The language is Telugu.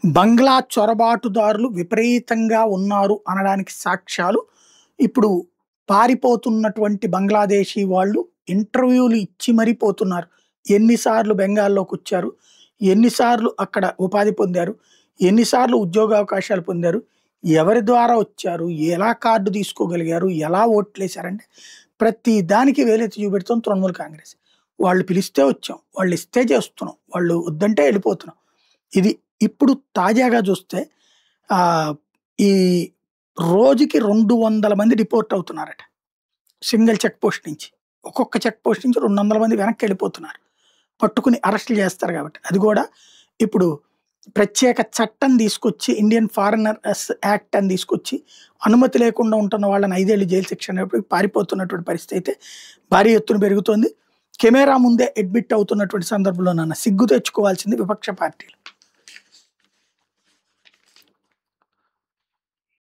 బంగ్లా చొరబాటుదారులు విపరీతంగా ఉన్నారు అనడానికి సాక్ష్యాలు ఇప్పుడు పారిపోతున్నటువంటి బంగ్లాదేశీ వాళ్ళు ఇంటర్వ్యూలు ఇచ్చి మరీ పోతున్నారు. ఎన్నిసార్లు బెంగాల్లోకొచ్చారు, ఎన్నిసార్లు అక్కడ ఉపాధి పొందారు, ఎన్నిసార్లు ఉద్యోగావకాశాలు పొందారు, ఎవరి ద్వారా వచ్చారు, ఎలా కార్డు తీసుకోగలిగారు, ఎలా ఓట్లేశారంటే ప్రతి దానికి వేలెత్తి చూపెడుతుంది తృణమూల్ కాంగ్రెస్. వాళ్ళు పిలిస్తే వచ్చాం, వాళ్ళు ఇస్తే చేస్తున్నాం, వాళ్ళు వద్దంటే వెళ్ళిపోతున్నాం. ఇది ఇప్పుడు తాజాగా చూస్తే ఈ రోజుకి 200 మంది డిపోర్ట్ అవుతున్నారట సింగిల్ చెక్ పోస్ట్ నుంచి. ఒక్కొక్క చెక్ పోస్ట్ నుంచి 200 మంది వెనక్కి వెళ్ళిపోతున్నారు. పట్టుకుని అరెస్టులు చేస్తారు కాబట్టి. అది కూడా ఇప్పుడు ప్రత్యేక చట్టం తీసుకొచ్చి ఇండియన్ ఫారినర్స్ యాక్ట్ అని తీసుకొచ్చి అనుమతి లేకుండా ఉంటున్న వాళ్ళని 5 ఏళ్ళు జైలు శిక్ష అనేప్పుడు పారిపోతున్నటువంటి పరిస్థితి అయితే భారీ ఎత్తున పెరుగుతోంది. కెమెరా ముందే అడ్మిట్ అవుతున్నటువంటి సందర్భంలో సిగ్గు తెచ్చుకోవాల్సింది విపక్ష పార్టీలు.